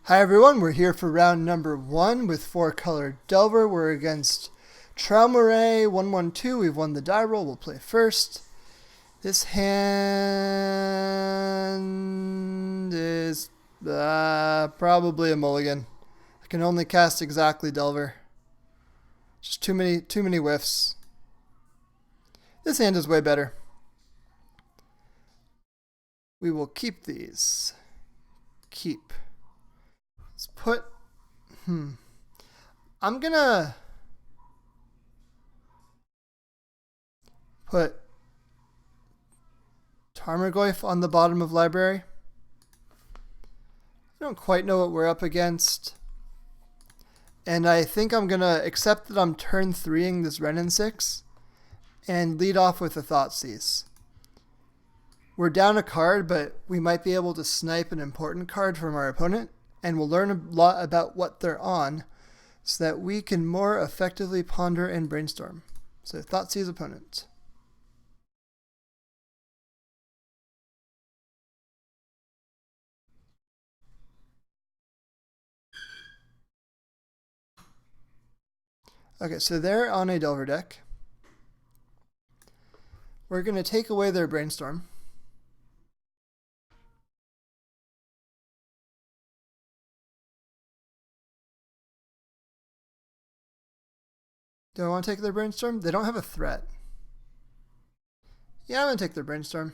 Hi everyone, we're here for round number 1 with 4-color Delver. We're against Traumaray 112. We've won the die roll. We'll play first. This hand is probably a mulligan. I can only cast exactly Delver. Just too many whiffs. This hand is way better. We will keep these. Keep. Let's put... I'm gonna put Tarmogoyf on the bottom of library. I don't quite know what we're up against. And I think I'm gonna accept that I'm turn 3ing this Wrenn and Six and lead off with a Thoughtseize. We're down a card, but we might be able to snipe an important card from our opponent, and we'll learn a lot about what they're on so that we can more effectively ponder and brainstorm. So Thoughtseize opponent. Okay, so they're on a Delver deck. We're going to take away their Brainstorm. Do I want to take their Brainstorm? They don't have a threat. Yeah, I'm going to take their Brainstorm.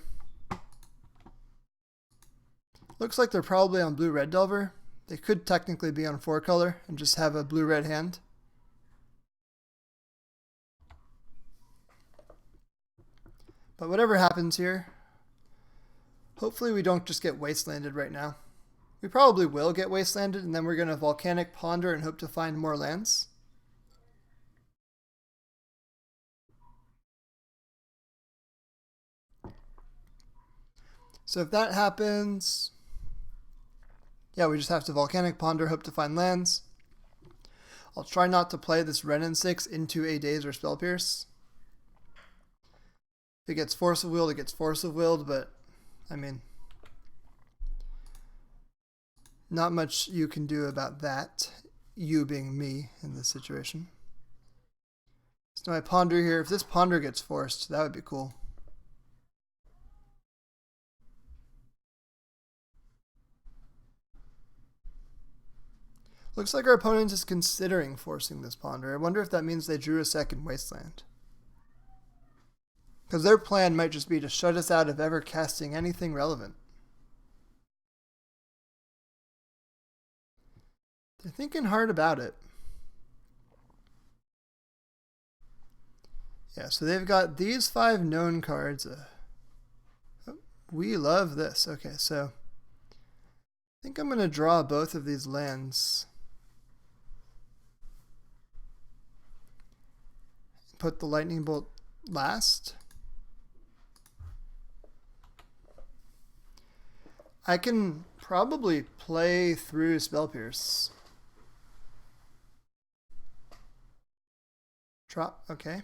Looks like they're probably on blue-red Delver. They could technically be on 4-color and just have a blue-red hand. But whatever happens here, hopefully we don't just get Wastelanded right now. We probably will get Wastelanded, and then we're going to Volcanic Ponder and hope to find more lands. So if that happens, yeah, we just have to Volcanic Ponder, hope to find lands. I'll try not to play this Wrenn and Six into a Daze or Spell Pierce. If it gets Force of Willed, it gets Force of Willed, but, I mean, not much you can do about that, you being me in this situation. So I Ponder here. If this Ponder gets forced, that would be cool. Looks like our opponent is considering forcing this Ponder. I wonder if that means they drew a second Wasteland. Because their plan might just be to shut us out of ever casting anything relevant. They're thinking hard about it. Yeah, so they've got these 5 known cards. We love this. Okay, so I think I'm going to draw both of these lands. Put the Lightning Bolt last. I can probably play through Spell Pierce. Drop, okay.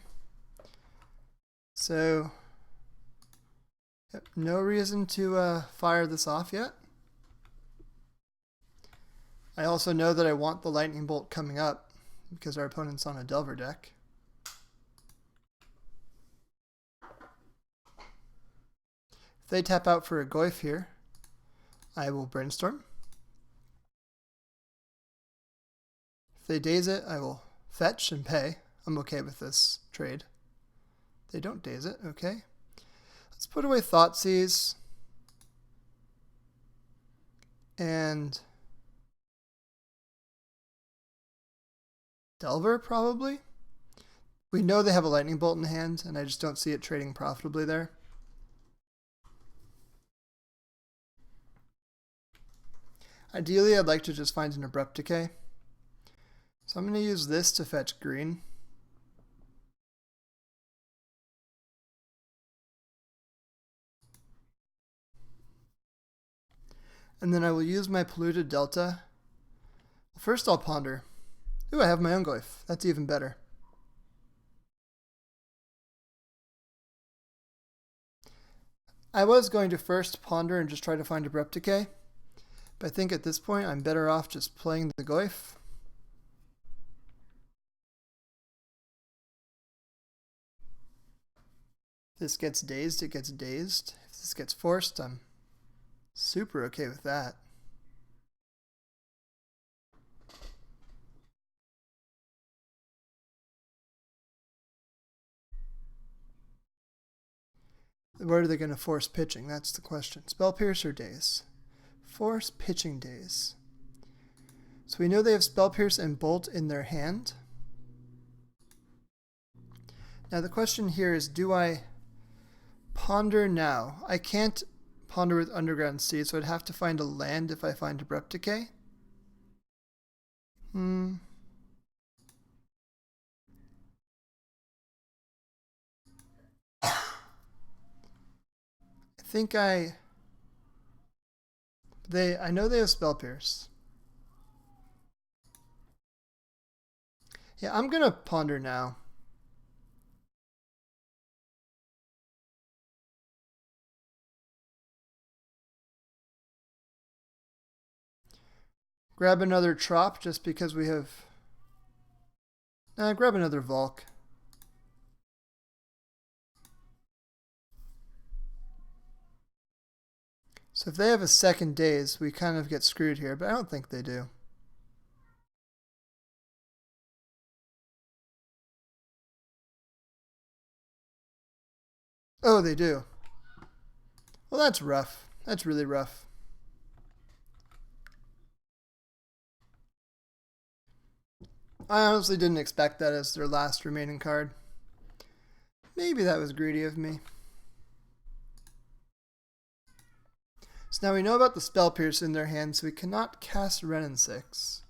So, yep, no reason to fire this off yet. I also know that I want the Lightning Bolt coming up because our opponent's on a Delver deck. If they tap out for a Goyf here, I will Brainstorm. If they Daze it, I will fetch and pay. I'm okay with this trade. They don't Daze it, okay. Let's put away Thoughtseize. And Delver, probably. We know they have a Lightning Bolt in hand, and I just don't see it trading profitably there. Ideally, I'd like to just find an Abrupt Decay. So I'm going to use this to fetch green. And then I will use my Polluted Delta. First I'll Ponder. Ooh, I have my own Goyf. That's even better. I was going to first Ponder and just try to find Abrupt Decay, But I think at this point I'm better off just playing the Goyf. If this gets dazed, it gets dazed. If this gets forced, I'm super okay with that. Where are they going to force pitching? That's the question. Spell Pierce or Daze? Force pitching Daze. So we know they have Spell Pierce and Bolt in their hand. Now the question here is, do I ponder now? I can't ponder with Underground Sea, so I'd have to find a land if I find Abrupt Decay. I know they have Spell Pierce. Yeah, I'm gonna ponder now. Grab another Trop just because we have... grab another Volk. So if they have a second Daze, we kind of get screwed here, but I don't think they do. Oh, they do. Well, that's rough. That's really rough. I honestly didn't expect that as their last remaining card. Maybe that was greedy of me. So now we know about the Spell Pierce in their hand, so we cannot cast Wrenn and Six.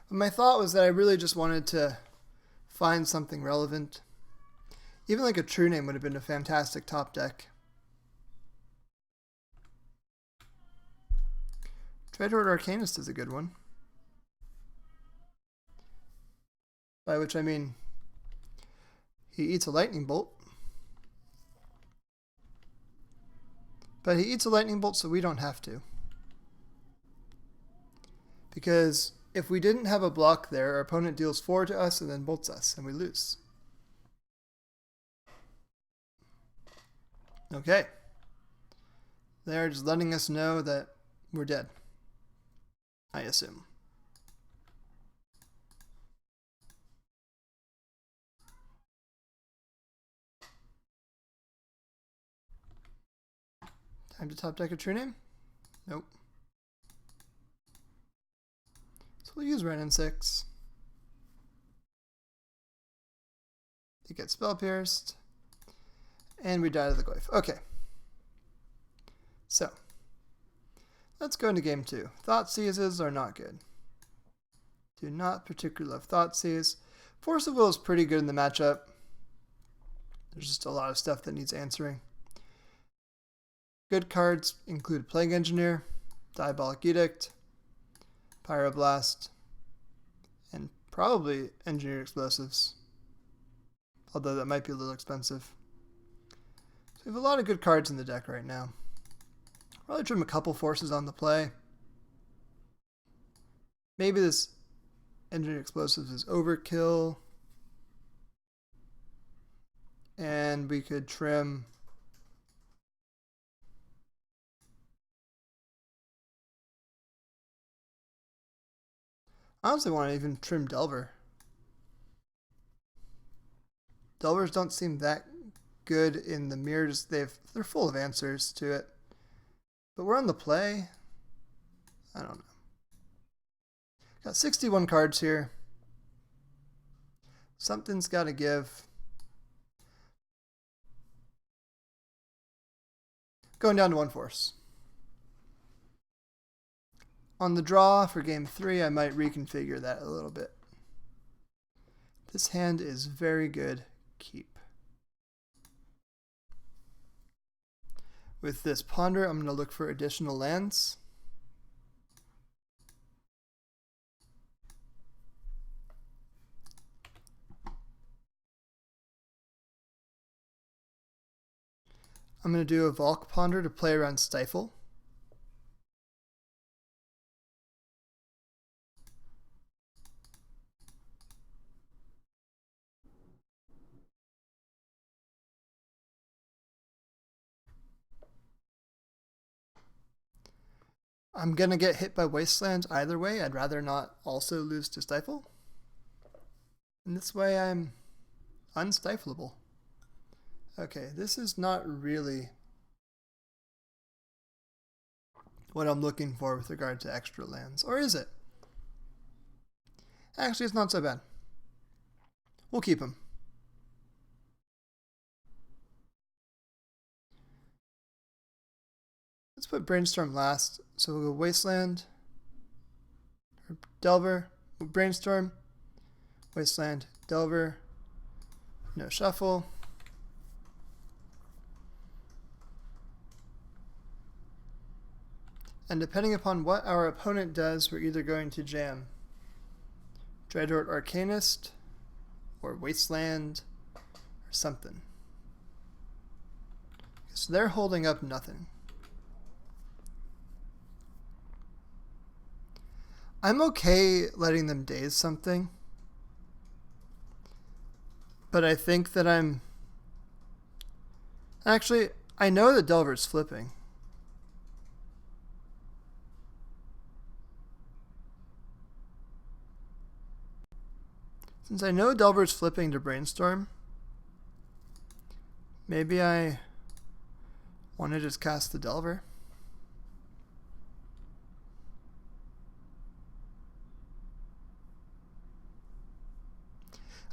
But my thought was that I really just wanted to find something relevant. Even like a True-Name would have been a fantastic top deck. Dreadhorde Arcanist is a good one. By which I mean, he eats a lightning bolt. But he eats a lightning bolt so we don't have to. Because if we didn't have a block there, our opponent deals 4 to us and then bolts us, and we lose. Okay. They're just letting us know that we're dead, I assume. Time to top deck a True-Name? Nope. So we'll use Wrenn and Six. They get Spell Pierced. And we die to the Goyf. Okay. So, let's go into game 2. Thoughtseizes are not good. Do not particularly love Thoughtseize. Force of Will is pretty good in the matchup. There's just a lot of stuff that needs answering. Good cards include Plague Engineer, Diabolic Edict, Pyroblast, and probably Engineered Explosives. Although that might be a little expensive. So we have a lot of good cards in the deck right now. Probably trim a couple forces on the play. Maybe this Engineered Explosives is overkill. And we could trim... I honestly want to even trim Delver. Delvers don't seem that good in the mirrors. They're full of answers to it. But we're on the play. I don't know. Got 61 cards here. Something's got to give. Going down to 1 force. On the draw for game 3, I might reconfigure that a little bit. This hand is very good. Keep. With this ponder, I'm going to look for additional lands. I'm going to do a Volk Ponder to play around Stifle. I'm going to get hit by Wasteland either way. I'd rather not also lose to Stifle. And this way I'm unstifleable. Okay, this is not really what I'm looking for with regard to extra lands. Or is it? Actually, it's not so bad. We'll keep them. Let's put Brainstorm last. So we'll go Wasteland, or Delver, Brainstorm, Wasteland, Delver, no shuffle. And depending upon what our opponent does, we're either going to jam Dreadhorde Arcanist or Wasteland or something. So they're holding up nothing. I'm okay letting them daze something, but I think that actually, I know that Delver's flipping. Since I know Delver's flipping to Brainstorm, maybe I want to just cast the Delver.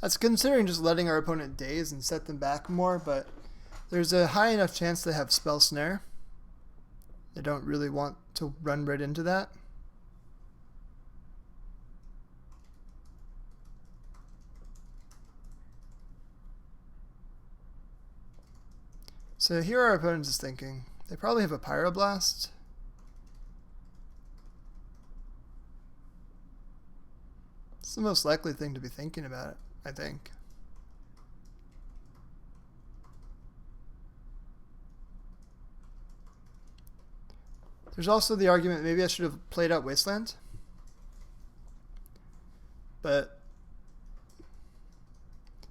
That's considering just letting our opponent daze and set them back more, but there's a high enough chance they have Spell Snare. They don't really want to run right into that. So here our opponent is thinking. They probably have a Pyroblast. It's the most likely thing to be thinking about it, I think. There's also the argument maybe I should have played out Wasteland. But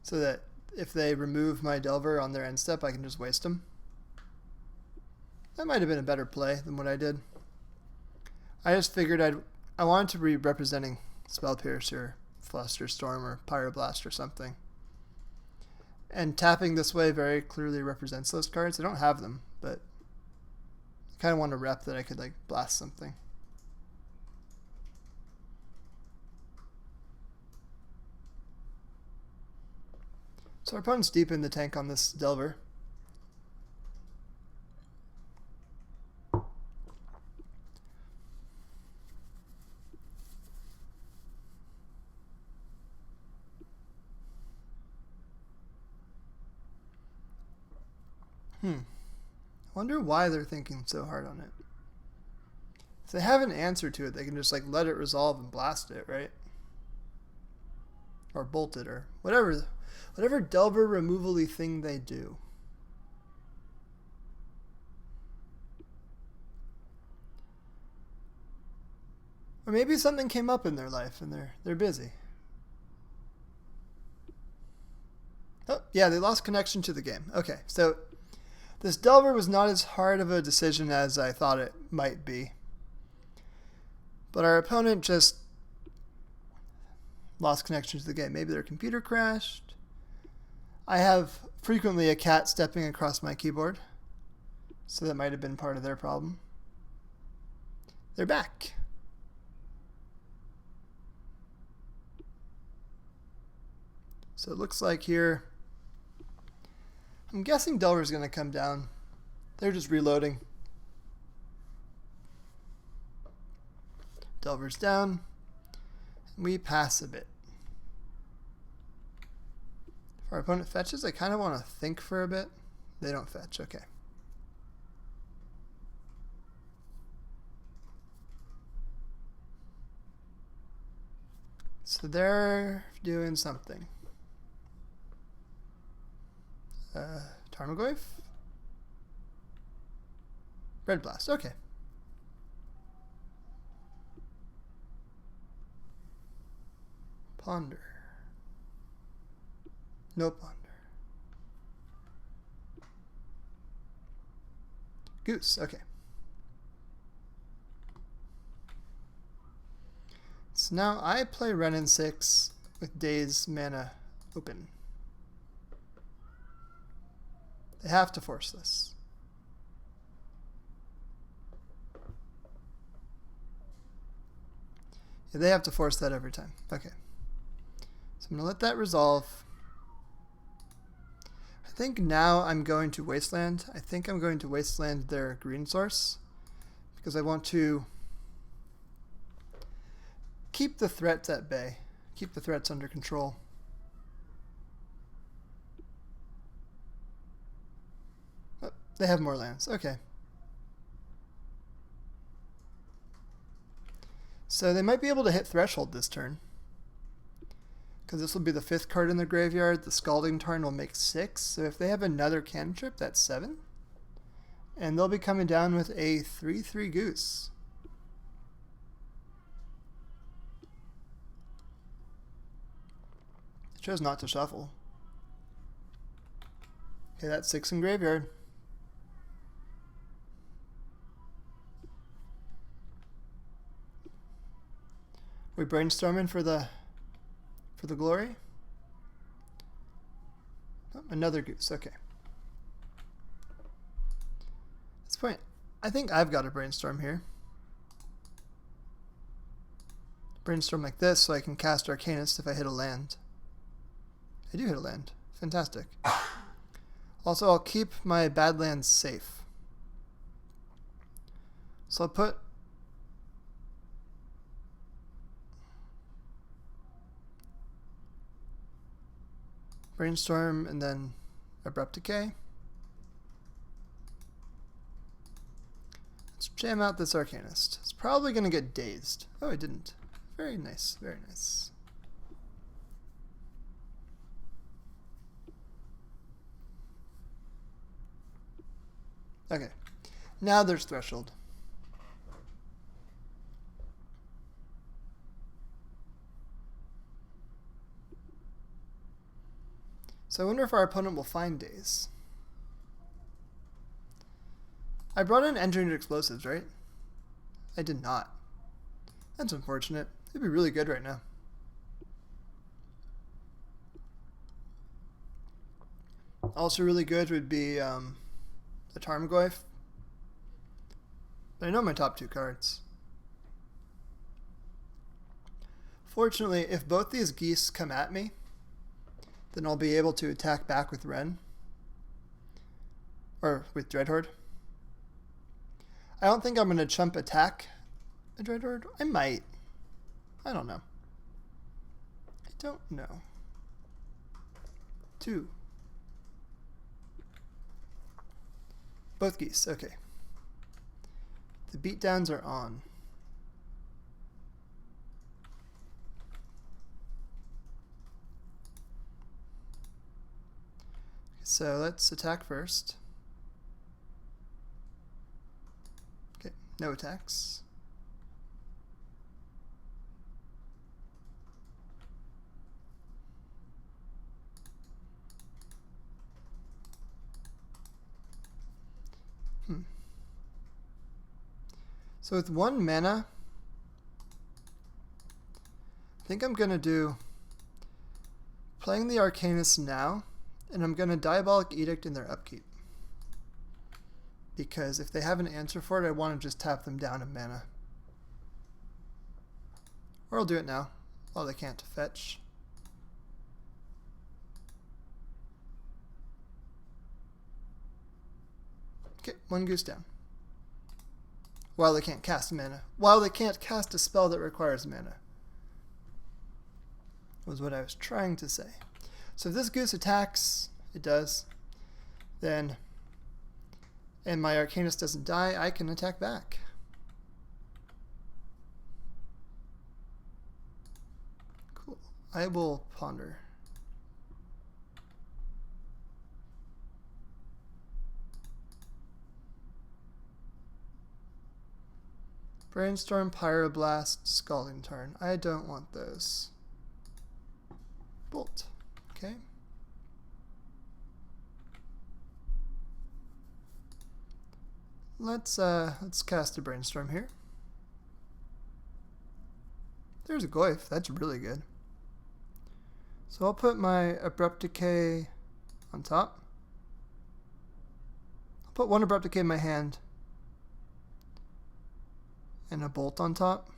so that if they remove my Delver on their end step, I can just waste them. That might have been a better play than what I did. I just figured I wanted to be representing Spell Piercer, Flusterstorm, or Pyroblast or something. And tapping this way very clearly represents those cards. I don't have them, but I kind of want to rep that I could like blast something. So our opponent's deep in the tank on this Delver. I wonder why they're thinking so hard on it. If they have an answer to it, they can just like let it resolve and blast it, right? Or bolt it, or whatever Delver removal-y thing they do. Or maybe something came up in their life and they're busy. Oh, yeah, they lost connection to the game. Okay, so this Delver was not as hard of a decision as I thought it might be. But our opponent just lost connection to the game. Maybe their computer crashed. I have frequently a cat stepping across my keyboard, so that might have been part of their problem. They're back. So it looks like here, I'm guessing Delver's going to come down. They're just reloading. Delver's down. We pass a bit. If our opponent fetches, I kind of want to think for a bit. They don't fetch, okay. So they're doing something. Tarmogoyf? Red Blast, okay. Ponder. No ponder. Goose, okay. So now I play Wrenn and Six with Daze mana open. They have to force this. Yeah, they have to force that every time. Okay. So I'm going to let that resolve. I think now I'm going to Wasteland. I think I'm going to Wasteland their green source because I want to keep the threats at bay. Keep the threats under control. Oh, they have more lands. Okay. So they might be able to hit Threshold this turn, because this will be the 5th card in the graveyard. The Scalding Tarn will make 6, so if they have another cantrip, that's 7. And they'll be coming down with a 3/3 Goose. They chose not to shuffle. Okay, that's 6 in graveyard. We brainstorming for the glory? Oh, another Goose, okay. At this point, I think I've got a brainstorm here. Brainstorm like this so I can cast Arcanist if I hit a land. I do hit a land. Fantastic. Also, I'll keep my Badlands safe. So I'll put Brainstorm and then Abrupt Decay. Let's jam out this Arcanist. It's probably going to get dazed. Oh, it didn't. Very nice, very nice. Okay, now there's Threshold. So I wonder if our opponent will find Daze. I brought in Engineered Explosives, right? I did not. That's unfortunate. It'd be really good right now. Also really good would be the Tarmogoyf. But I know my top 2 cards. Fortunately, if both these geese come at me, then I'll be able to attack back with Wrenn. Or with Dreadhorde. I don't think I'm going to chump attack a Dreadhorde. I might. I don't know. I don't know. 2. Both geese, okay. The beatdowns are on. So let's attack first. Okay, no attacks. So with 1 mana, I think I'm going to do playing the Arcanist now, and I'm going to Diabolic Edict in their upkeep. Because if they have an answer for it, I want to just tap them down in mana. Or I'll do it now, while they can't fetch. Okay, 1 goose down. While they can't cast mana. While they can't cast a spell that requires mana. Was what I was trying to say. So if this goose attacks, it does, then, and my Arcanist doesn't die, I can attack back. Cool. I will ponder. Brainstorm, Pyroblast, Scalding Tarn. I don't want those. Bolt. Okay. Let's cast a Brainstorm here. There's a Goyf. That's really good. So I'll put my Abrupt Decay on top. I'll put one Abrupt Decay in my hand and a Bolt on top.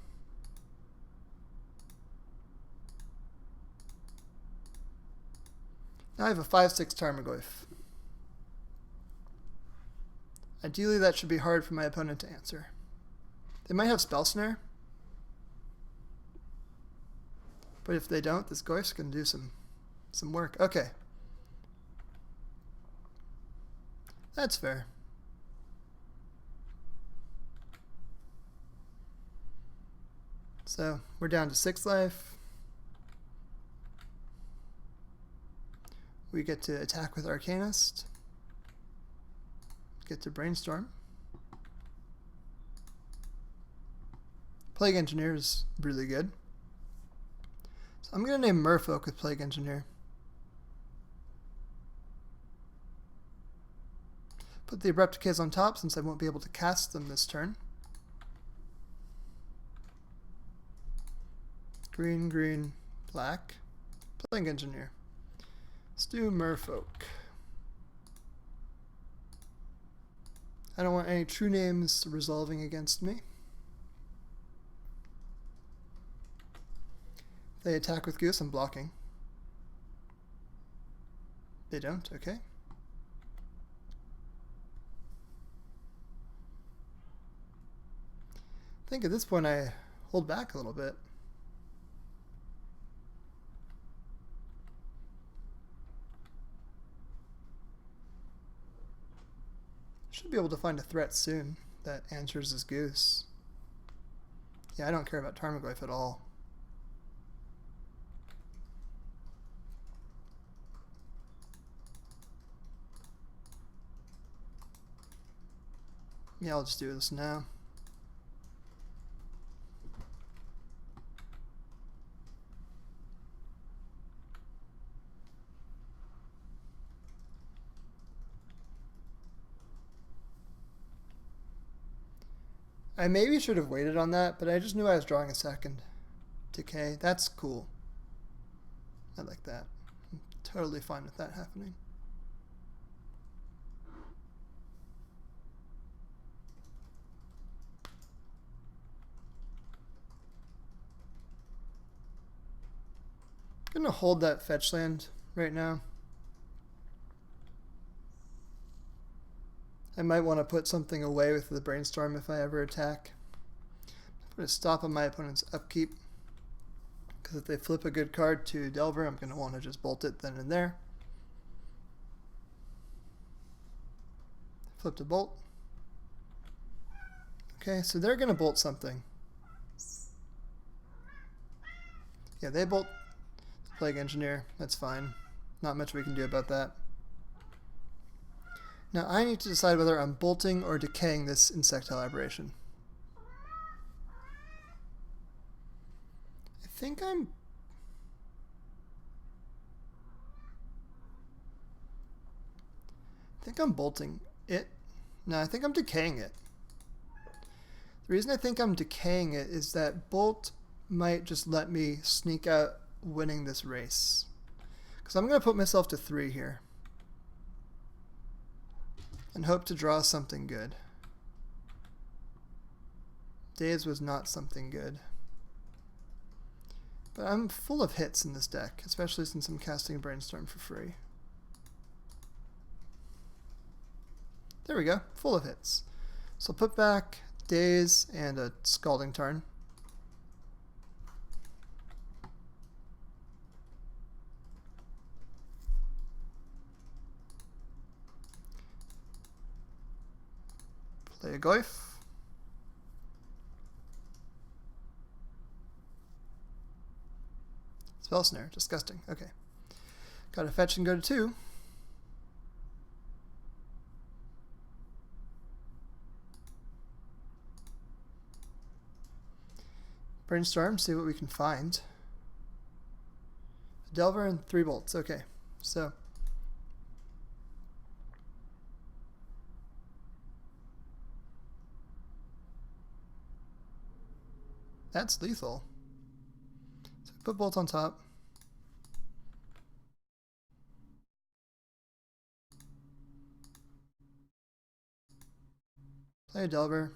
Now I have a 5/6 Tarmogoyf. Ideally that should be hard for my opponent to answer. They might have Spell Snare, but if they don't, this Goyf's going to do some work. Okay. That's fair. So we're down to 6 life. We get to attack with Arcanist. Get to Brainstorm. Plague Engineer is really good. So I'm going to name Merfolk with Plague Engineer. Put the Abrupt Decays on top since I won't be able to cast them this turn. Green, green, black. Plague Engineer. Let's do Merfolk. I don't want any true names resolving against me. If they attack with Goose, I'm blocking. They don't, okay. I think at this point I hold back a little bit. Should be able to find a threat soon that answers as Goose. Yeah, I don't care about Tarmogoyf at all. Yeah, I'll just do this now. I maybe should have waited on that, but I just knew I was drawing a second decay. That's cool. I like that. I'm totally fine with that happening. I'm gonna hold that fetch land right now. I might want to put something away with the Brainstorm if I ever attack. I'm going to stop on my opponent's upkeep, because if they flip a good card to Delver, I'm going to want to just bolt it then and there. Flipped a bolt. Okay, so they're going to bolt something. Yeah, they bolt Plague Engineer. That's fine. Not much we can do about that. Now I need to decide whether I'm bolting or decaying this Insectile Aberration. I think I'm bolting it. No, I think I'm decaying it. The reason I think I'm decaying it is that Bolt might just let me sneak out winning this race. Because I'm going to put myself to 3 here. And hope to draw something good. Daze was not something good. But I'm full of hits in this deck, especially since I'm casting Brainstorm for free. There we go, full of hits. So I'll put back Daze and a Scalding Tarn. Play a Goyf. Spell Snare, disgusting. Okay. Gotta fetch and go to 2. Brainstorm, see what we can find. Delver and 3 bolts. Okay, so that's lethal. So put bolt on top. Play a Delver.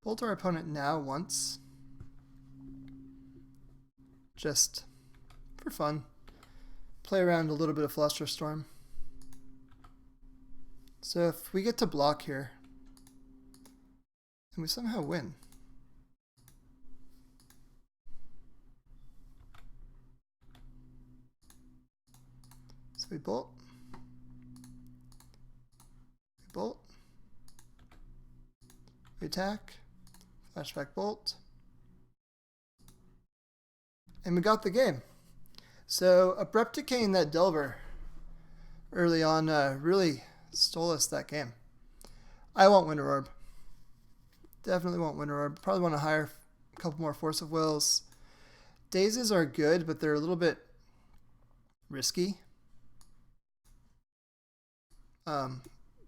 Bolt our opponent now once. Just for fun. Play around a little bit of Flusterstorm. So if we get to block here, and we somehow win. So we bolt. We bolt. We attack. Flashback bolt. And we got the game. So Abrupt Decay and that Delver early on really stole us that game. I want Winter Orb. Definitely want Winter Orb. Probably want to hire a couple more Force of Wills. Dazes are good, but they're a little bit risky.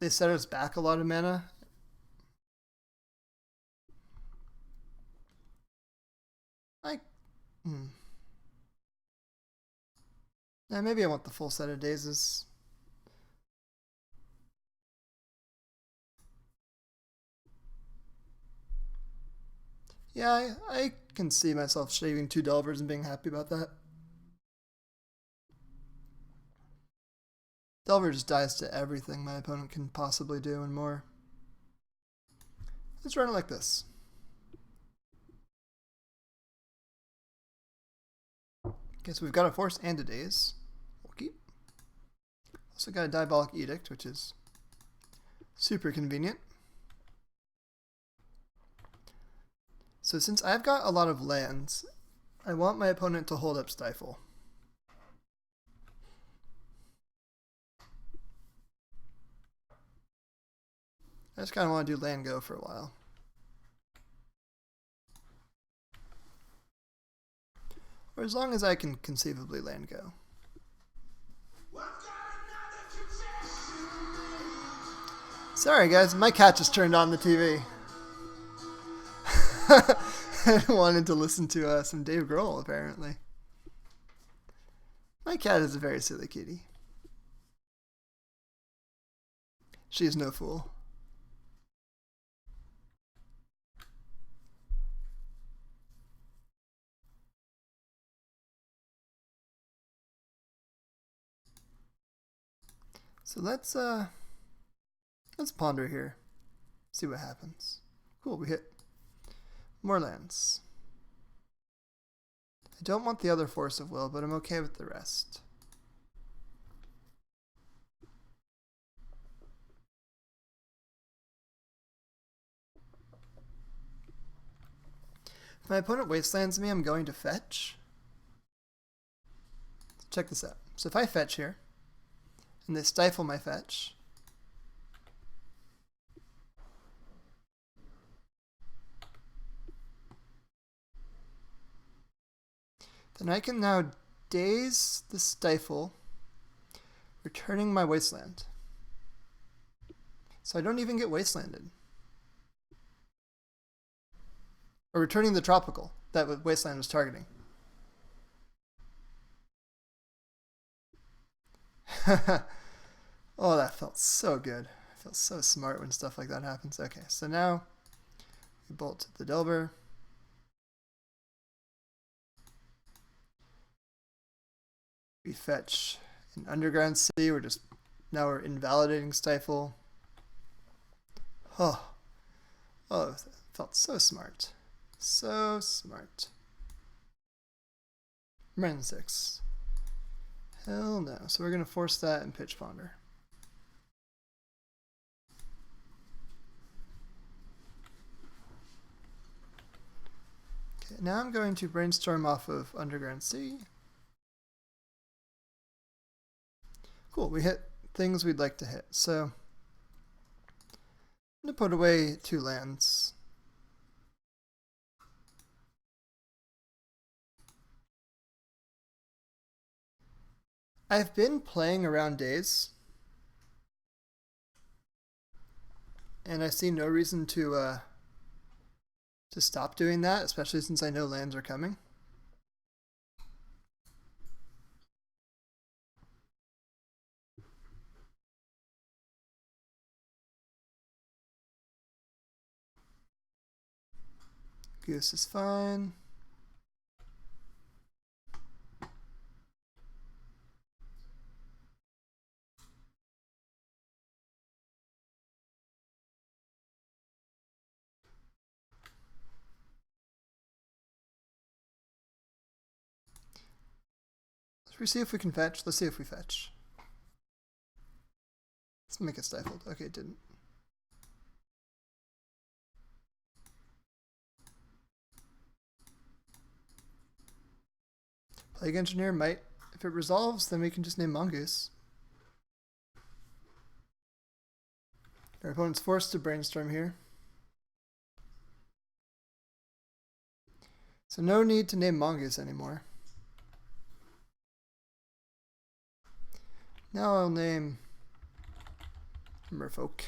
They set us back a lot of mana. Yeah, maybe I want the full set of Dazes. Yeah, I can see myself shaving 2 Delvers and being happy about that. Delver just dies to everything my opponent can possibly do and more. Let's run it like this. Okay, so we've got a Force and a Daze. We'll keep. Also got a Diabolic Edict, which is super convenient. So since I've got a lot of lands, I want my opponent to hold up Stifle. I just kind of want to do land go for a while. Or as long as I can conceivably land go. Sorry guys, my cat just turned on the TV. I wanted to listen to some Dave Grohl, apparently. My cat is a very silly kitty. She is no fool. So let's ponder here. See what happens. Cool, we hit more lands. I don't want the other Force of Will, but I'm okay with the rest. If my opponent wastelands me, I'm going to fetch. Check this out. So if I fetch here, and they stifle my fetch, then I can now Daze the Stifle, returning my Wasteland. So I don't even get Wastelanded. Or returning the Tropical that Wasteland was targeting. Oh, that felt so good. I feel so smart when stuff like that happens. Okay, so now we bolt the Delver. We fetch an Underground Sea. Now we're invalidating Stifle. Oh, that felt so smart. So smart. Wrenn and Six. Hell no. So we're going to force that and Pitch Ponder. Okay, now I'm going to Brainstorm off of Underground Sea. Cool, we hit things we'd like to hit. So I'm going to put away 2 lands. I've been playing around Daze, and I see no reason to stop doing that, especially since I know lands are coming. Goose is fine. Let's see if we can fetch. Let's see if we fetch. Let's make it stifled. Okay, it didn't. Plague Engineer might. If it resolves, then we can just name Mongoose. Our opponent's forced to Brainstorm here. So no need to name Mongoose anymore. Now I'll name Merfolk.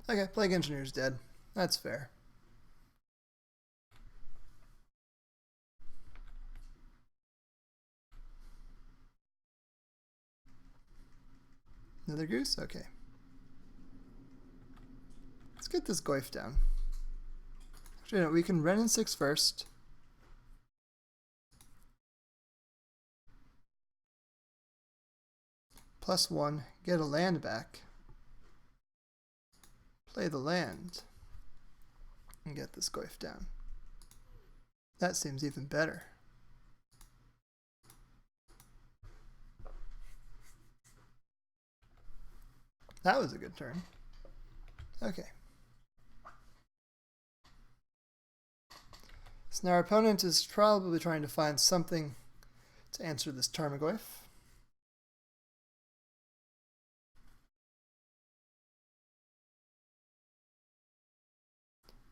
Okay, Plague Engineer's dead. That's fair. Another goose? Okay. Let's get this Goyf down. Actually, no, we can Wrenn and Six first. +1, get a land back. Play the land. And get this Goyf down. That seems even better. That was a good turn. Okay. So now our opponent is probably trying to find something to answer this Tarmogoyf.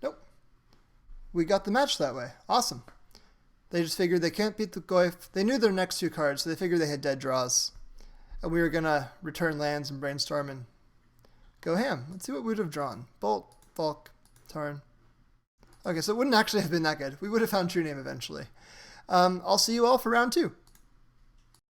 Nope. We got the match that way. Awesome. They just figured they can't beat the Goyf. They knew their next two cards, so they figured they had dead draws. And we were going to return lands and Brainstorm and go ham. Let's see what we would have drawn. Bolt, Volk, Tarn. Okay, so it wouldn't actually have been that good. We would have found True-Name eventually. I'll see you all for round 2.